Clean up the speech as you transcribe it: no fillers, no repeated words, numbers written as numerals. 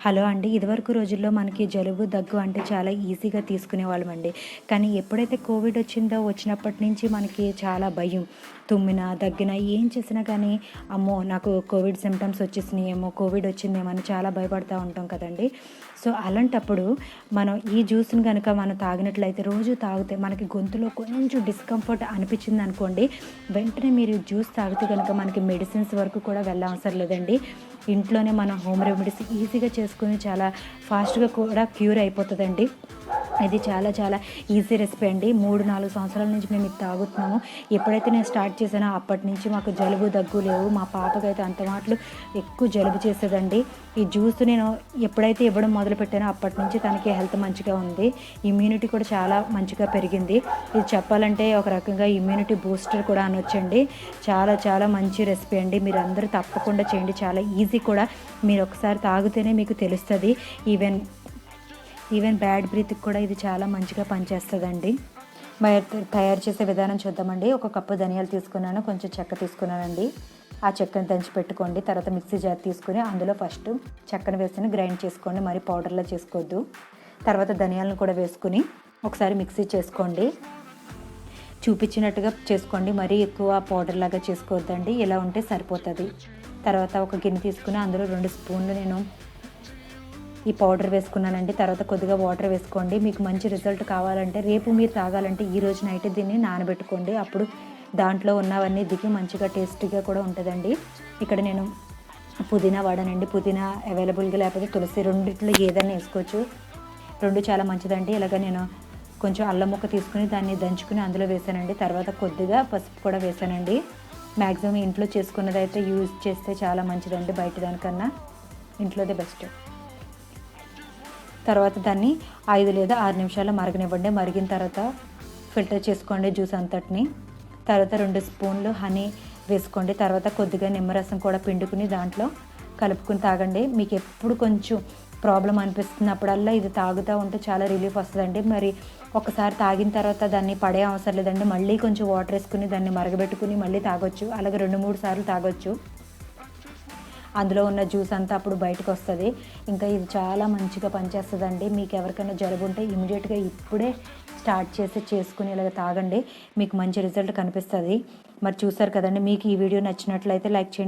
Hello అండి. ఇదివరకు రోజుల్లో మనకి జలుబు, దగ్గు అంటే చాలా ఈజీగా తీసుకునేవాళ్ళమండి. కానీ ఎప్పుడైతే కోవిడ్ వచ్చినప్పటి నుంచి మనకి చాలా భయం. తుమ్మినా, దగ్గినా ఏం చేసినా కానీ అమ్మో! నాకు కోవిడ్ సింప్టమ్స్ వచ్చేసినాయేమో, కోవిడ్ వచ్చిందేమో అని చాలా భయపడతా ఉంటాం కదండీ. సో, అలాంటప్పుడు మనం ఈ జ్యూస్‌ని గనక మనం తాగినట్లయితే రోజు తాగితే మనకి గొంతులో కొంచెం డిస్కంఫర్ట్ అనిపించిందనుకోండి, వెంటనే మీరు జ్యూస్ తాగితే గనక మనకి మెడిసిన్స్ వరకు కూడా వెళ్ళవసరం లేదండి. ఇంట్లోనే మనం హోమ్ రెమెడీస్ ఈజీగా చేసుకొని చాలా ఫాస్ట్‌గా కూడా క్యూర్ అయిపోతదండి. ఇది చాలా చాలా ఈజీ రెసిపీ అండి. 3, 4 సంవత్సరాల నుంచి మేము ఇది తాగుతున్నాము. ఎప్పుడైతే నేను స్టార్ట్ చేశానో అప్పటి నుంచి మాకు జలుబు, దగ్గు లేవు. మా పాపకైతే అంత మాటలు ఎక్కువ జలుబు చేసేదండి. ఈ జ్యూస్ నేను ఎప్పుడైతే ఇవ్వడం మొదలుపెట్టానో అప్పటి నుంచి తనకి హెల్త్ మంచిగా ఉంది. ఇమ్యూనిటీ కూడా చాలా మంచిగా పెరిగింది. ఇది చెప్పాలంటే ఒక రకంగా ఇమ్యూనిటీ బూస్టర్ కూడా అనొచ్చండి. చాలా చాలా మంచి రెసిపీ అండి. మీరందరూ తప్పకుండా చేయండి. చాలా ఈజీ కూడా. మీరు ఒకసారి తాగితేనే మీకు తెలుస్తది. ఈవెన్ బ్యాడ్ బ్రీత్కి కూడా ఇది చాలా మంచిగా పనిచేస్తుందండి. తయారు చేసే విధానం చూద్దామండి. ఒక కప్పు ధనియాలు తీసుకున్నాను, కొంచెం చెక్క తీసుకున్నానండి. ఆ చెక్కను దంచి పెట్టుకోండి. తర్వాత మిక్సీ జార్ తీసుకుని అందులో ఫస్ట్ చెక్కను వేసుకుని గ్రైండ్ చేసుకోండి. మరి పౌడర్లా చేసుకోవద్దు. తర్వాత ధనియాలను కూడా వేసుకుని ఒకసారి మిక్సీ చేసుకోండి. చూపించినట్టుగా చేసుకోండి. మరీ ఎక్కువ పౌడర్ లాగా చేసుకోవద్దండి. ఇలా ఉంటే సరిపోతుంది. తర్వాత ఒక గిన్నె తీసుకుని అందులో 2 స్పూన్లు నేను ఈ పౌడర్ వేసుకున్నానండి. తర్వాత కొద్దిగా వాటర్ వేసుకోండి. మీకు మంచి రిజల్ట్ కావాలంటే రేపు మీరు తాగాలంటే ఈ రోజు నైట్ దీన్ని నానబెట్టుకోండి. అప్పుడు దాంట్లో ఉన్నవన్నీ దిగి మంచిగా టేస్టీగా కూడా ఉంటుందండి. ఇక్కడ నేను పుదీనా వాడానండి. పుదీనా అవైలబుల్గా లేకపోతే తులసి, రెండిట్లో ఏదైనా వేసుకోవచ్చు. 2 చాలా మంచిదండి. ఇలాగ నేను కొంచెం అల్లం ముక్క తీసుకుని దాన్ని దంచుకుని అందులో వేసానండి. తర్వాత కొద్దిగా పసుపు కూడా వేసానండి. మ్యాక్సిమం ఇంట్లో చేసుకున్నదైతే యూజ్ చేస్తే చాలా మంచిదండి. బయట దానికన్నా ఇంట్లోదే బెస్ట్. తర్వాత దాన్ని 5 లేదా 6 నిమిషాలు మరగనివ్వండి. మరిగిన తర్వాత ఫిల్టర్ చేసుకోండి జ్యూస్ అంతటిని. తర్వాత 2 స్పూన్లు హనీ వేసుకోండి. తర్వాత కొద్దిగా నిమ్మరసం కూడా పిండుకుని దాంట్లో కలుపుకుని తాగండి. మీకు ఎప్పుడు కొంచెం ప్రాబ్లం అనిపిస్తున్నప్పుడల్లా ఇది తాగుతూ ఉంటే చాలా రిలీఫ్ వస్తుందండి. మరి ఒకసారి తాగిన తర్వాత దాన్ని పడే అవసరం లేదండి. మళ్ళీ కొంచెం వాటర్ వేసుకుని దాన్ని మరగబెట్టుకుని మళ్ళీ తాగొచ్చు. అలాగే 2, 3 సార్లు తాగొచ్చు. అందులో ఉన్న జ్యూస్ అంతా అప్పుడు బయటకు వస్తుంది. ఇంకా ఇది చాలా మంచిగా పనిచేస్తుందండి. మీకు ఎవరికైనా జలుబు ఉంటే ఇమీడియట్గా ఇప్పుడే స్టార్ట్ చేసుకుని ఇలాగ తాగండి. మీకు మంచి రిజల్ట్ కనిపిస్తుంది. మరి చూసారు కదండి. మీకు ఈ వీడియో నచ్చినట్లయితే లైక్ చేయండి.